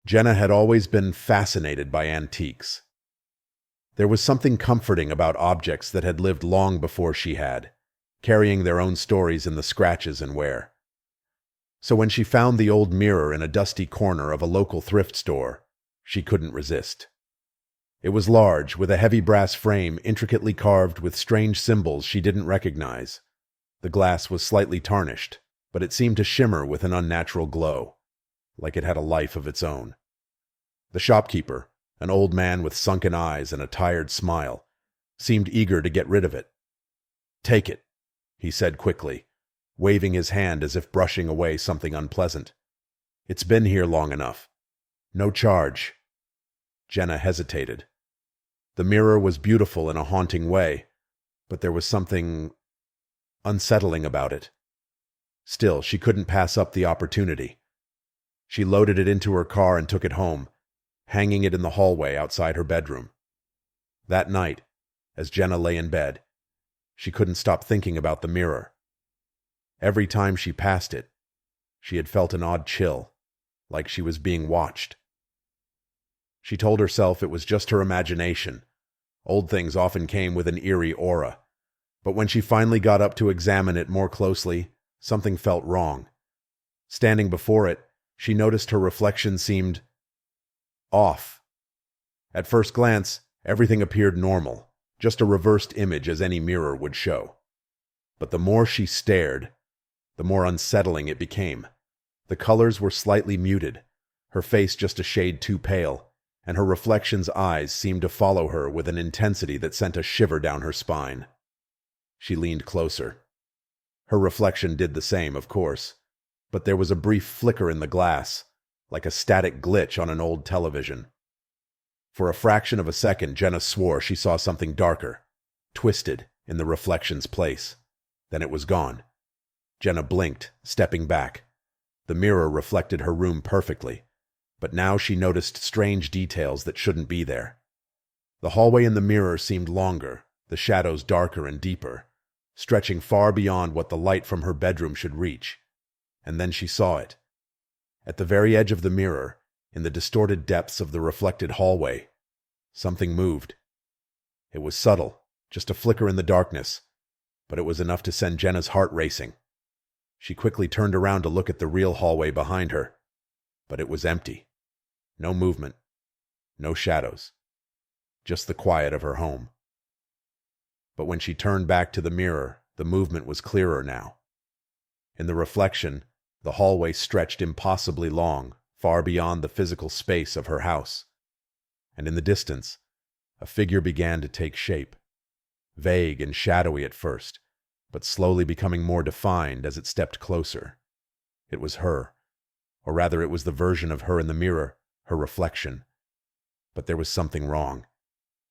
Jenna had always been fascinated by antiques. There was something comforting about objects that had lived long before she had, carrying their own stories in the scratches and wear. So when she found the old mirror in a dusty corner of a local thrift store, she couldn't resist. It was large, with a heavy brass frame intricately carved with strange symbols she didn't recognize. The glass was slightly tarnished, but it seemed to shimmer with an unnatural glow, like it had a life of its own. The shopkeeper, an old man with sunken eyes and a tired smile, seemed eager to get rid of it. "Take it," he said quickly, waving his hand as if brushing away something unpleasant. "It's been here long enough. No charge." Jenna hesitated. The mirror was beautiful in a haunting way, but there was something unsettling about it. Still, she couldn't pass up the opportunity. She loaded it into her car and took it home, hanging it in the hallway outside her bedroom. That night, as Jenna lay in bed, she couldn't stop thinking about the mirror. Every time she passed it, she had felt an odd chill, like she was being watched. She told herself it was just her imagination. Old things often came with an eerie aura. But when she finally got up to examine it more closely, something felt wrong. Standing before it, she noticed her reflection seemed off. At first glance, everything appeared normal, just a reversed image as any mirror would show. But the more she stared, the more unsettling it became. The colors were slightly muted, her face just a shade too pale, and her reflection's eyes seemed to follow her with an intensity that sent a shiver down her spine. She leaned closer. Her reflection did the same, of course, but there was a brief flicker in the glass, like a static glitch on an old television. For a fraction of a second, Jenna swore she saw something darker, twisted, in the reflection's place. Then it was gone. Jenna blinked, stepping back. The mirror reflected her room perfectly, but now she noticed strange details that shouldn't be there. The hallway in the mirror seemed longer, the shadows darker and deeper, stretching far beyond what the light from her bedroom should reach. And then she saw it. At the very edge of the mirror, in the distorted depths of the reflected hallway, something moved. It was subtle, just a flicker in the darkness, but it was enough to send Jenna's heart racing. She quickly turned around to look at the real hallway behind her, but it was empty. No movement, no shadows, just the quiet of her home. But when she turned back to the mirror, the movement was clearer now. In the reflection, the hallway stretched impossibly long, far beyond the physical space of her house. And in the distance, a figure began to take shape, vague and shadowy at first, but slowly becoming more defined as it stepped closer. It was her, or rather it was the version of her in the mirror, her reflection. But there was something wrong.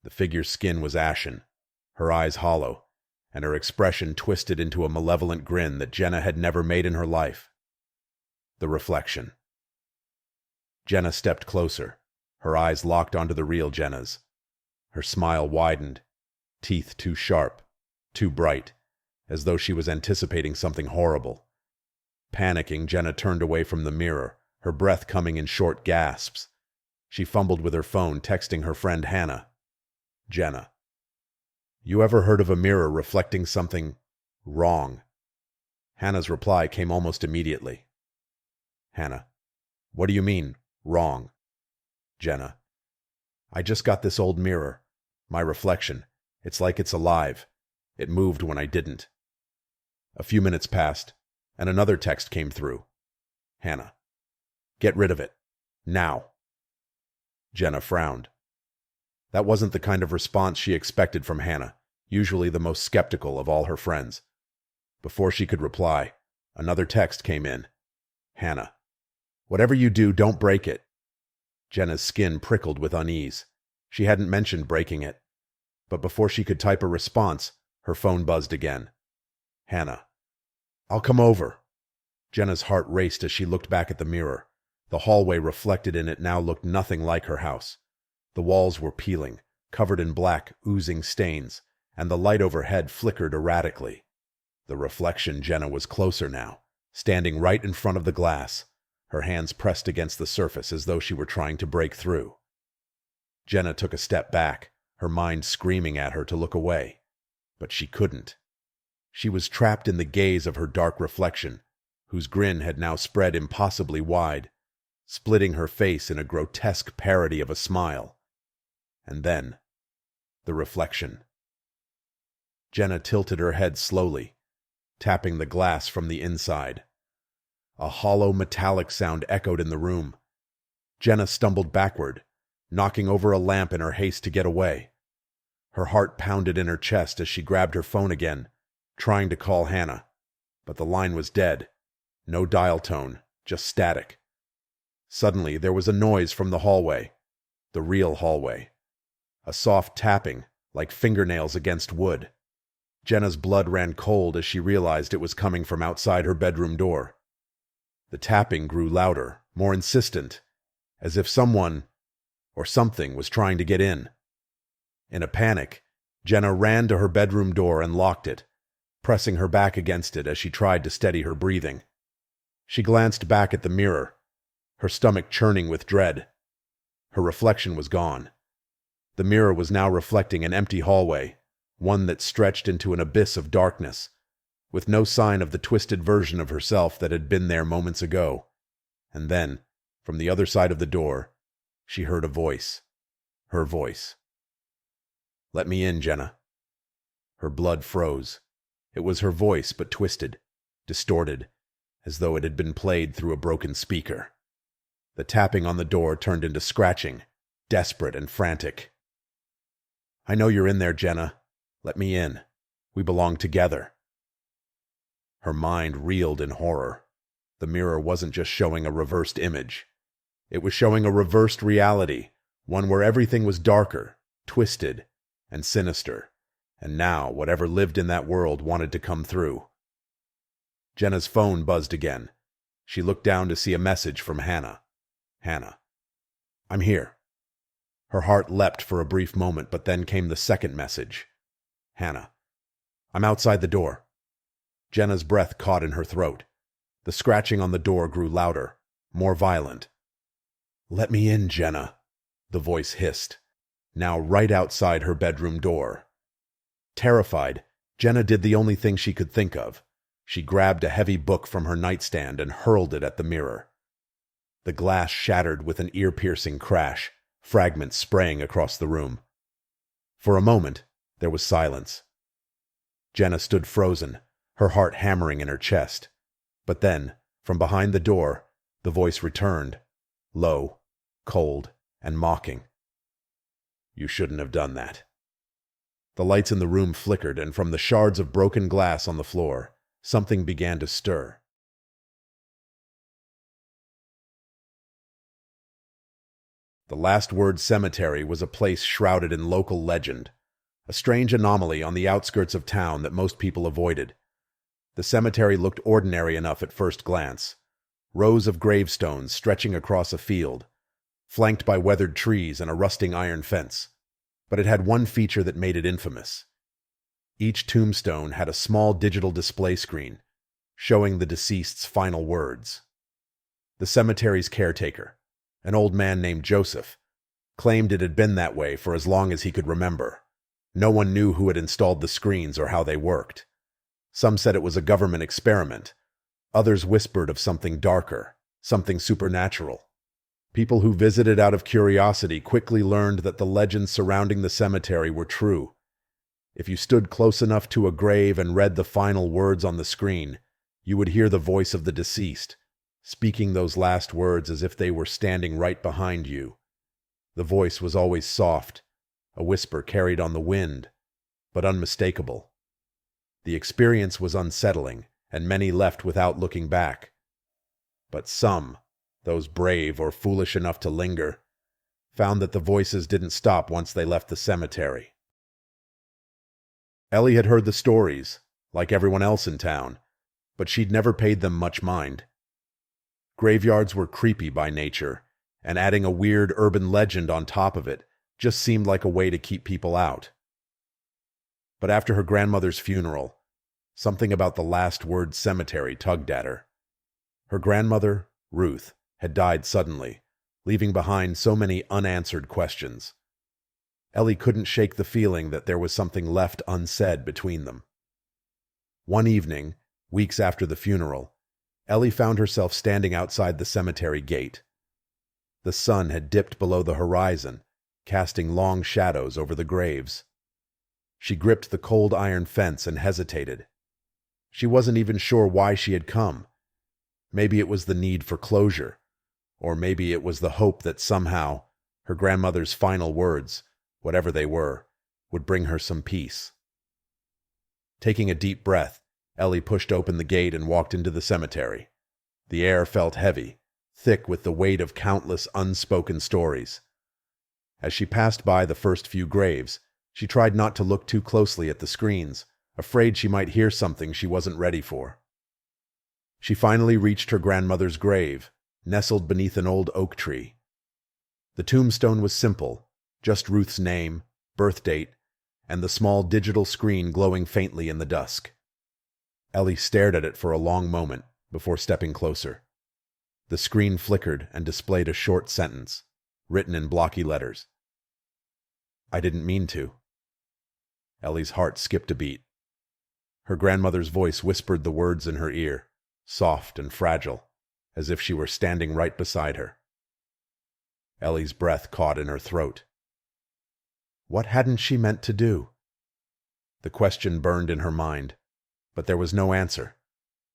The figure's skin was ashen, her eyes hollow, and her expression twisted into a malevolent grin that Jenna had never made in her life. The reflection. Jenna stepped closer, her eyes locked onto the real Jenna's. Her smile widened, teeth too sharp, too bright, as though she was anticipating something horrible. Panicking, Jenna turned away from the mirror, her breath coming in short gasps. She fumbled with her phone, texting her friend Hannah. "Jenna, you ever heard of a mirror reflecting something wrong?" Hannah's reply came almost immediately. Hannah, "What do you mean, wrong?" Jenna, "I just got this old mirror. My reflection. It's like it's alive. It moved when I didn't." A few minutes passed, and another text came through. Hannah, "Get rid of it. Now." Jenna frowned. That wasn't the kind of response she expected from Hannah, usually the most skeptical of all her friends. Before she could reply, another text came in. Hannah, "Whatever you do, don't break it." Jenna's skin prickled with unease. She hadn't mentioned breaking it. But before she could type a response, her phone buzzed again. Hannah, "I'll come over." Jenna's heart raced as she looked back at the mirror. The hallway reflected in it now looked nothing like her house. The walls were peeling, covered in black, oozing stains, and the light overhead flickered erratically. The reflection, Jenna was closer now, standing right in front of the glass, her hands pressed against the surface as though she were trying to break through. Jenna took a step back, her mind screaming at her to look away. But she couldn't. She was trapped in the gaze of her dark reflection, whose grin had now spread impossibly wide, splitting her face in a grotesque parody of a smile. And then, the reflection. Jenna tilted her head slowly, tapping the glass from the inside. A hollow metallic sound echoed in the room. Jenna stumbled backward, knocking over a lamp in her haste to get away. Her heart pounded in her chest as she grabbed her phone again, trying to call Hannah. But the line was dead. No dial tone, just static. Suddenly, there was a noise from the hallway. The real hallway. A soft tapping, like fingernails against wood. Jenna's blood ran cold as she realized it was coming from outside her bedroom door. The tapping grew louder, more insistent, as if someone or something was trying to get in. In a panic, Jenna ran to her bedroom door and locked it, pressing her back against it as she tried to steady her breathing. She glanced back at the mirror, her stomach churning with dread. Her reflection was gone. The mirror was now reflecting an empty hallway, one that stretched into an abyss of darkness, with no sign of the twisted version of herself that had been there moments ago. And then, from the other side of the door, she heard a voice. Her voice. "Let me in, Jenna." Her blood froze. It was her voice, but twisted, distorted, as though it had been played through a broken speaker. The tapping on the door turned into scratching, desperate and frantic. "I know you're in there, Jenna. Let me in. We belong together." Her mind reeled in horror. The mirror wasn't just showing a reversed image. It was showing a reversed reality, one where everything was darker, twisted, and sinister. And now, whatever lived in that world wanted to come through. Jenna's phone buzzed again. She looked down to see a message from Hannah. "Hannah, I'm here." Her heart leapt for a brief moment, but then came the second message. "Hannah, I'm outside the door." Jenna's breath caught in her throat. The scratching on the door grew louder, more violent. "Let me in, Jenna," the voice hissed, now right outside her bedroom door. Terrified, Jenna did the only thing she could think of. She grabbed a heavy book from her nightstand and hurled it at the mirror. The glass shattered with an ear-piercing crash, fragments spraying across the room. For a moment, there was silence. Jenna stood frozen, her heart hammering in her chest. But then, from behind the door, the voice returned, low, cold, and mocking. "You shouldn't have done that." The lights in the room flickered, and from the shards of broken glass on the floor, something began to stir. The Last Word Cemetery was a place shrouded in local legend, a strange anomaly on the outskirts of town that most people avoided. The cemetery looked ordinary enough at first glance. Rows of gravestones stretching across a field, flanked by weathered trees and a rusting iron fence. But it had one feature that made it infamous. Each tombstone had a small digital display screen, showing the deceased's final words. The cemetery's caretaker, an old man named Joseph, claimed it had been that way for as long as he could remember. No one knew who had installed the screens or how they worked. Some said it was a government experiment. Others whispered of something darker, something supernatural. People who visited out of curiosity quickly learned that the legends surrounding the cemetery were true. If you stood close enough to a grave and read the final words on the screen, you would hear the voice of the deceased, speaking those last words as if they were standing right behind you. The voice was always soft, a whisper carried on the wind, but unmistakable. The experience was unsettling, and many left without looking back. But some, those brave or foolish enough to linger, found that the voices didn't stop once they left the cemetery. Ellie had heard the stories, like everyone else in town, but she'd never paid them much mind. Graveyards were creepy by nature, and adding a weird urban legend on top of it just seemed like a way to keep people out. But after her grandmother's funeral, something about the Last Word Cemetery tugged at her. Her grandmother, Ruth, had died suddenly, leaving behind so many unanswered questions. Ellie couldn't shake the feeling that there was something left unsaid between them. One evening, weeks after the funeral, Ellie found herself standing outside the cemetery gate. The sun had dipped below the horizon, casting long shadows over the graves. She gripped the cold iron fence and hesitated. She wasn't even sure why she had come. Maybe it was the need for closure, or maybe it was the hope that somehow her grandmother's final words, whatever they were, would bring her some peace. Taking a deep breath, Ellie pushed open the gate and walked into the cemetery. The air felt heavy, thick with the weight of countless unspoken stories. As she passed by the first few graves, she tried not to look too closely at the screens, afraid she might hear something she wasn't ready for. She finally reached her grandmother's grave, nestled beneath an old oak tree. The tombstone was simple, just Ruth's name, birth date, and the small digital screen glowing faintly in the dusk. Ellie stared at it for a long moment before stepping closer. The screen flickered and displayed a short sentence, written in blocky letters. "I didn't mean to." Ellie's heart skipped a beat. Her grandmother's voice whispered the words in her ear, soft and fragile, as if she were standing right beside her. Ellie's breath caught in her throat. What hadn't she meant to do? The question burned in her mind, but there was no answer,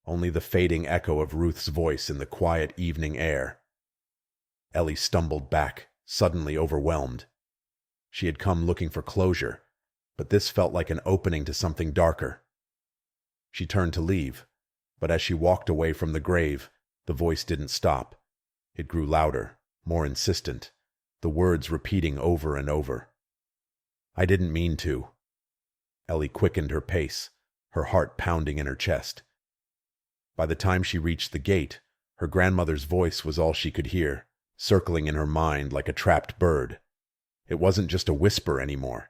only the fading echo of Ruth's voice in the quiet evening air. Ellie stumbled back, suddenly overwhelmed. She had come looking for closure, but this felt like an opening to something darker. She turned to leave, but as she walked away from the grave, the voice didn't stop. It grew louder, more insistent, the words repeating over and over. "I didn't mean to." Ellie quickened her pace, her heart pounding in her chest. By the time she reached the gate, her grandmother's voice was all she could hear, circling in her mind like a trapped bird. It wasn't just a whisper anymore.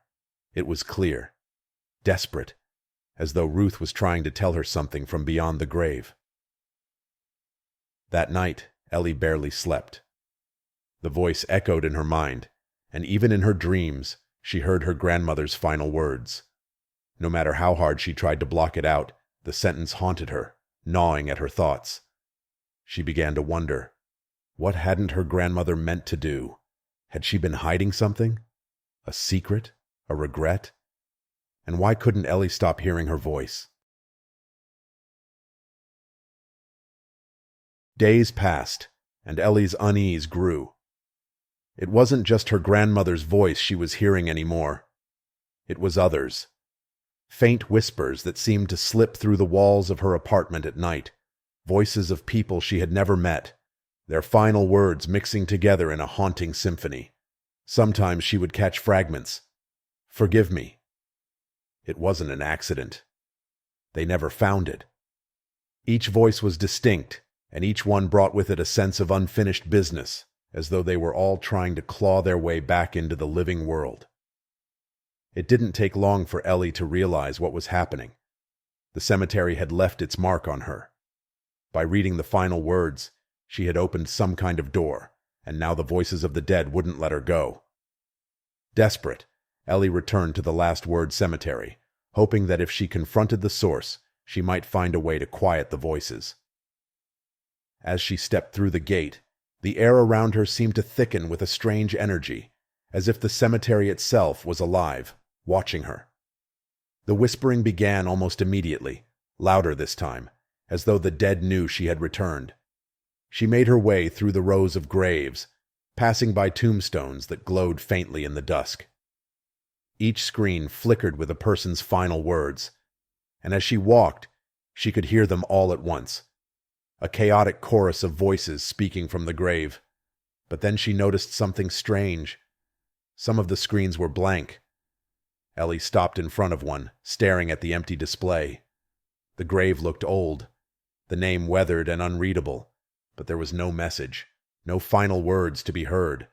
It was clear, desperate, as though Ruth was trying to tell her something from beyond the grave. That night, Ellie barely slept. The voice echoed in her mind, and even in her dreams, she heard her grandmother's final words. No matter how hard she tried to block it out, the sentence haunted her, gnawing at her thoughts. She began to wonder, what hadn't her grandmother meant to do? Had she been hiding something? A secret? A regret? And why couldn't Ellie stop hearing her voice? Days passed, and Ellie's unease grew. It wasn't just her grandmother's voice she was hearing anymore. It was others. Faint whispers that seemed to slip through the walls of her apartment at night, voices of people she had never met, their final words mixing together in a haunting symphony. Sometimes she would catch fragments. "Forgive me." It wasn't an accident. They never found it. Each voice was distinct, and each one brought with it a sense of unfinished business, as though they were all trying to claw their way back into the living world. It didn't take long for Ellie to realize what was happening. The cemetery had left its mark on her. By reading the final words, she had opened some kind of door, and now the voices of the dead wouldn't let her go. Desperate, Ellie returned to the last word cemetery, hoping that if she confronted the source, she might find a way to quiet the voices. As she stepped through the gate, the air around her seemed to thicken with a strange energy, as if the cemetery itself was alive, watching her. The whispering began almost immediately, louder this time, as though the dead knew she had returned. She made her way through the rows of graves, passing by tombstones that glowed faintly in the dusk. Each screen flickered with a person's final words, and as she walked, she could hear them all at once. A chaotic chorus of voices speaking from the grave. But then she noticed something strange. Some of the screens were blank. Ellie stopped in front of one, staring at the empty display. The grave looked old, the name weathered and unreadable, but there was no message, no final words to be heard.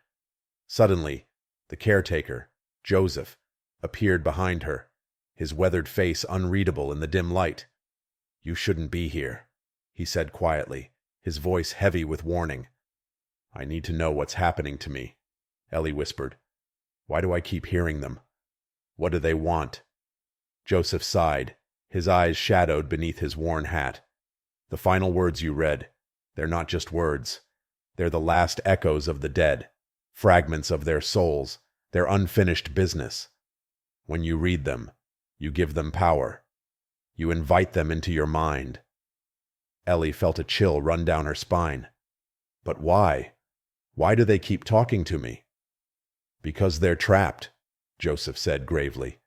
Suddenly, the caretaker, Joseph, appeared behind her, his weathered face unreadable in the dim light. "You shouldn't be here," he said quietly, his voice heavy with warning. "I need to know what's happening to me," Ellie whispered. "Why do I keep hearing them? What do they want?" Joseph sighed, his eyes shadowed beneath his worn hat. "The final words you read, they're not just words. They're the last echoes of the dead, fragments of their souls, their unfinished business. When you read them, you give them power. You invite them into your mind." Ellie felt a chill run down her spine. "But why? Why do they keep talking to me?" "Because they're trapped," Joseph said gravely.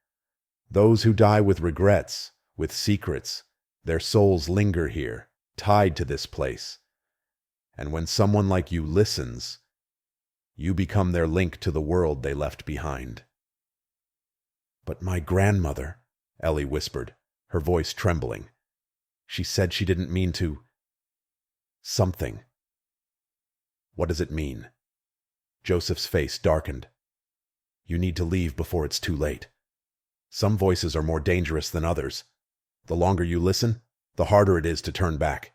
"Those who die with regrets, with secrets, their souls linger here, tied to this place. And when someone like you listens, you become their link to the world they left behind." "But my grandmother," Ellie whispered, her voice trembling. "She said she didn't mean to... something." "What does it mean?" Joseph's face darkened. "You need to leave before it's too late. Some voices are more dangerous than others. The longer you listen, the harder it is to turn back."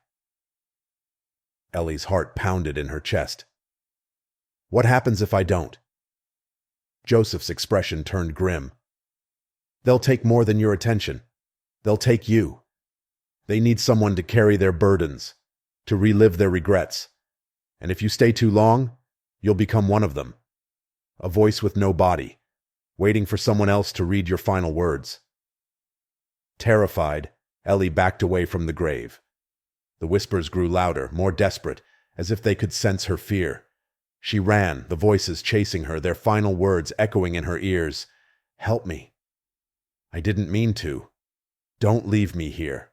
Ellie's heart pounded in her chest. "What happens if I don't?" Joseph's expression turned grim. "They'll take more than your attention. They'll take you. They need someone to carry their burdens, to relive their regrets. And if you stay too long, you'll become one of them. A voice with no body, waiting for someone else to read your final words." Terrified, Ellie backed away from the grave. The whispers grew louder, more desperate, as if they could sense her fear. She ran, the voices chasing her, their final words echoing in her ears. "Help me. I didn't mean to. Don't leave me here."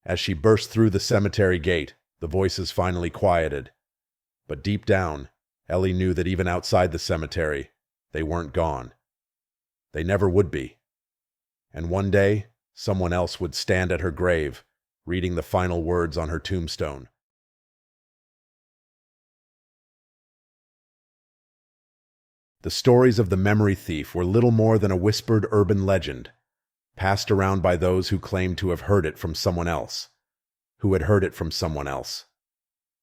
As she burst through the cemetery gate, the voices finally quieted. But deep down, Ellie knew that even outside the cemetery, they weren't gone. They never would be. And one day, someone else would stand at her grave, reading the final words on her tombstone. The stories of the memory thief were little more than a whispered urban legend, passed around by those who claimed to have heard it from someone else, who had heard it from someone else.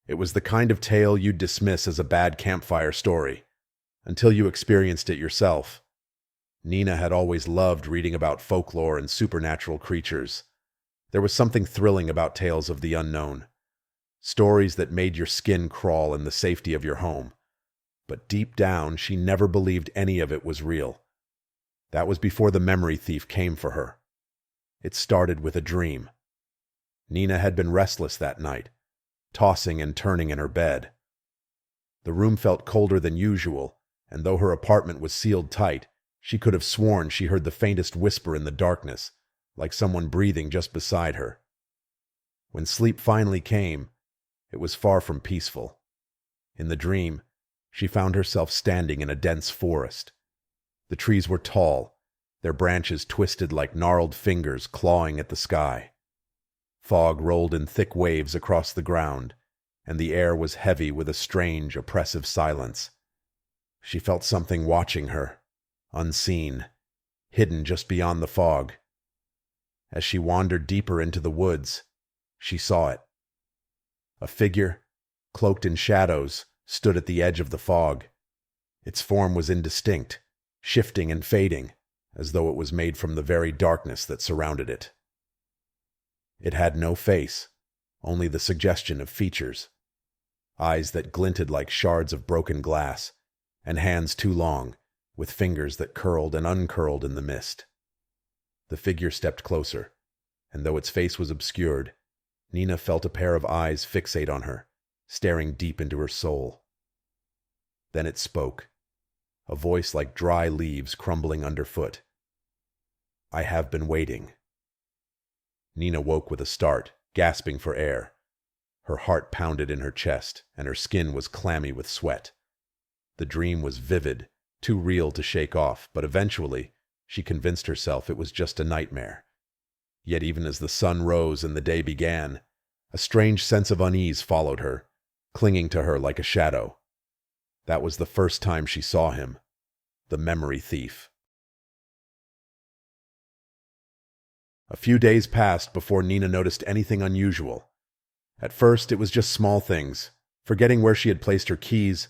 It was the kind of tale you'd dismiss as a bad campfire story, until you experienced it yourself. Nina had always loved reading about folklore and supernatural creatures. There was something thrilling about tales of the unknown, stories that made your skin crawl in the safety of your home. But deep down, she never believed any of it was real. That was before the memory thief came for her. It started with a dream. Nina had been restless that night, tossing and turning in her bed. The room felt colder than usual, and though her apartment was sealed tight, she could have sworn she heard the faintest whisper in the darkness, like someone breathing just beside her. When sleep finally came, it was far from peaceful. In the dream, she found herself standing in a dense forest. The trees were tall, their branches twisted like gnarled fingers clawing at the sky. Fog rolled in thick waves across the ground, and the air was heavy with a strange, oppressive silence. She felt something watching her, unseen, hidden just beyond the fog. As she wandered deeper into the woods, she saw it. A figure, cloaked in shadows, stood at the edge of the fog. Its form was indistinct, shifting and fading, as though it was made from the very darkness that surrounded it. It had no face, only the suggestion of features. Eyes that glinted like shards of broken glass, and hands too long, with fingers that curled and uncurled in the mist. The figure stepped closer, and though its face was obscured, Nina felt a pair of eyes fixate on her, staring deep into her soul. Then it spoke, a voice like dry leaves crumbling underfoot. "I have been waiting." Nina woke with a start, gasping for air. Her heart pounded in her chest, and her skin was clammy with sweat. The dream was vivid, too real to shake off, but eventually, she convinced herself it was just a nightmare. Yet even as the sun rose and the day began, a strange sense of unease followed her, clinging to her like a shadow. That was the first time she saw him, the memory thief. A few days passed before Nina noticed anything unusual. At first, it was just small things, forgetting where she had placed her keys,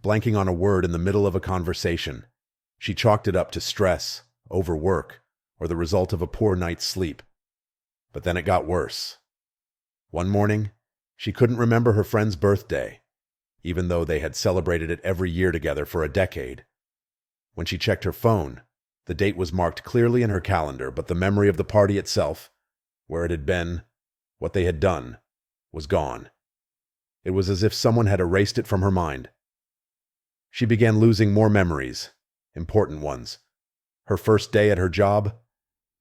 blanking on a word in the middle of a conversation. She chalked it up to stress, overwork, or the result of a poor night's sleep. But then it got worse. One morning, she couldn't remember her friend's birthday, even though they had celebrated it every year together for a decade. When she checked her phone, the date was marked clearly in her calendar, but the memory of the party itself, where it had been, what they had done, was gone. It was as if someone had erased it from her mind. She began losing more memories, important ones. Her first day at her job,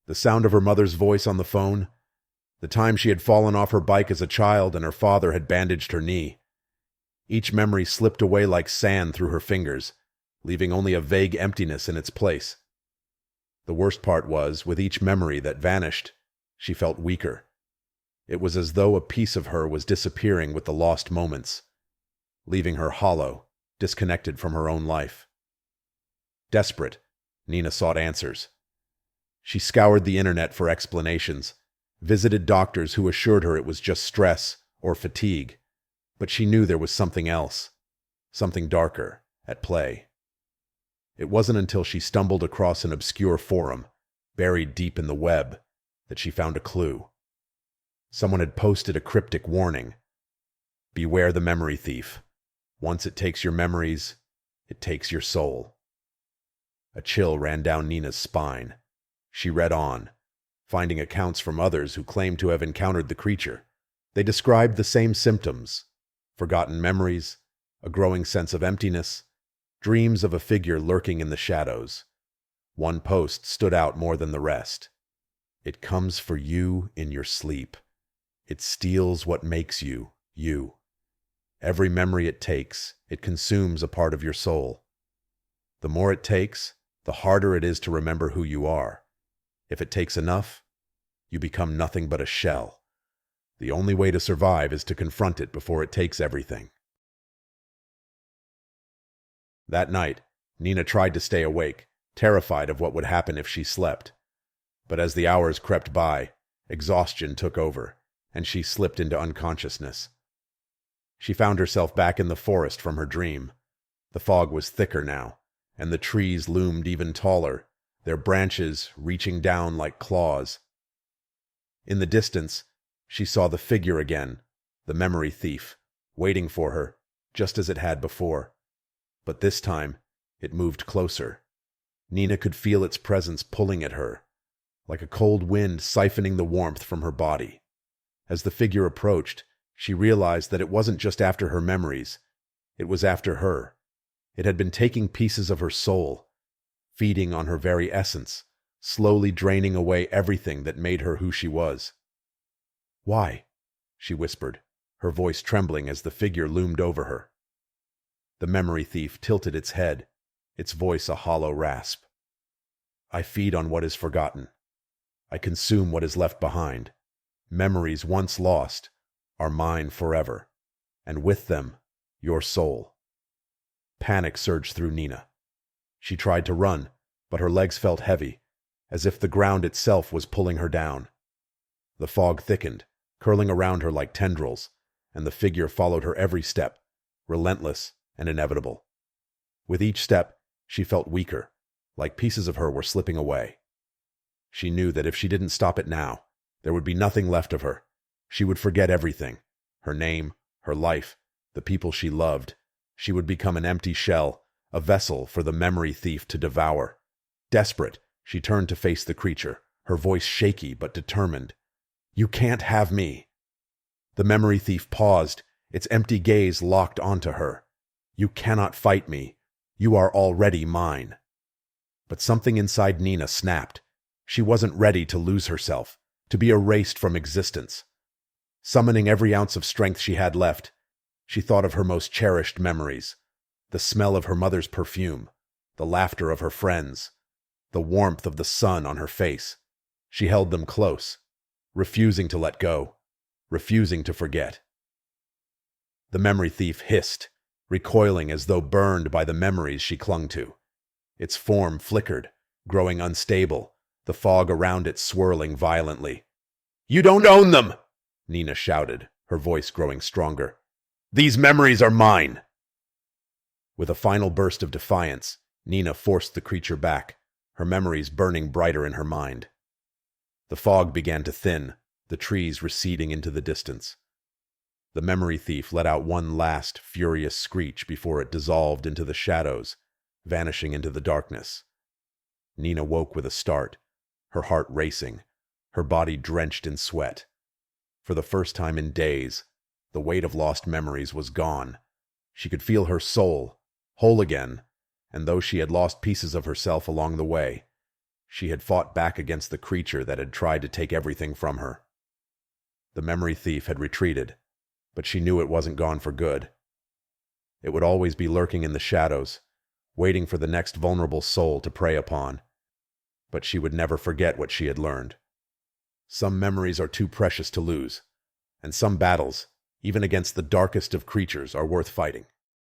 the sound of her mother's voice on the phone, the time she had fallen off her bike as a child and her father had bandaged her knee. Each memory slipped away like sand through her fingers, leaving only a vague emptiness in its place. The worst part was, with each memory that vanished, she felt weaker. It was as though a piece of her was disappearing with the lost moments, leaving her hollow, disconnected from her own life. Desperate, Nina sought answers. She scoured the internet for explanations, visited doctors who assured her it was just stress or fatigue, but she knew there was something else, something darker, at play. It wasn't until she stumbled across an obscure forum, buried deep in the web, that she found a clue. Someone had posted a cryptic warning. Beware the memory thief. Once it takes your memories, it takes your soul. A chill ran down Nina's spine. She read on, finding accounts from others who claimed to have encountered the creature. They described the same symptoms: forgotten memories, a growing sense of emptiness, dreams of a figure lurking in the shadows. One post stood out more than the rest. It comes for you in your sleep. It steals what makes you, you. Every memory it takes, it consumes a part of your soul. The more it takes, the harder it is to remember who you are. If it takes enough, you become nothing but a shell. The only way to survive is to confront it before it takes everything. That night, Nina tried to stay awake, terrified of what would happen if she slept. But as the hours crept by, exhaustion took over, and she slipped into unconsciousness. She found herself back in the forest from her dream. The fog was thicker now, and the trees loomed even taller, their branches reaching down like claws. In the distance, she saw the figure again, the memory thief, waiting for her, just as it had before. But this time, it moved closer. Nina could feel its presence pulling at her, like a cold wind siphoning the warmth from her body. As the figure approached, she realized that it wasn't just after her memories. It was after her. It had been taking pieces of her soul, feeding on her very essence, slowly draining away everything that made her who she was. "Why?" she whispered, her voice trembling as the figure loomed over her. The memory thief tilted its head, its voice a hollow rasp. "I feed on what is forgotten. I consume what is left behind. Memories once lost are mine forever, and with them, your soul." Panic surged through Nina. She tried to run, but her legs felt heavy, as if the ground itself was pulling her down. The fog thickened, curling around her like tendrils, and the figure followed her every step, relentless and inevitable. With each step, she felt weaker, like pieces of her were slipping away. She knew that if she didn't stop it now, there would be nothing left of her. She would forget everything: her name, her life, the people she loved. She would become an empty shell, a vessel for the memory thief to devour. Desperate, she turned to face the creature, her voice shaky but determined. "You can't have me." The memory thief paused, its empty gaze locked onto her. "You cannot fight me. You are already mine." But something inside Nina snapped. She wasn't ready to lose herself, to be erased from existence. Summoning every ounce of strength she had left, she thought of her most cherished memories: the smell of her mother's perfume, the laughter of her friends, the warmth of the sun on her face. She held them close, refusing to let go, refusing to forget. The memory thief hissed, recoiling as though burned by the memories she clung to. Its form flickered, growing unstable, the fog around it swirling violently. "You don't own them!" Nina shouted, her voice growing stronger. "These memories are mine!" With a final burst of defiance, Nina forced the creature back, her memories burning brighter in her mind. The fog began to thin, the trees receding into the distance. The memory thief let out one last, furious screech before it dissolved into the shadows, vanishing into the darkness. Nina woke with a start, her heart racing, her body drenched in sweat. For the first time in days, the weight of lost memories was gone. She could feel her soul, whole again, and though she had lost pieces of herself along the way, she had fought back against the creature that had tried to take everything from her. The memory thief had retreated, but she knew it wasn't gone for good. It would always be lurking in the shadows, waiting for the next vulnerable soul to prey upon. But she would never forget what she had learned. Some memories are too precious to lose, and some battles, even against the darkest of creatures, are worth fighting.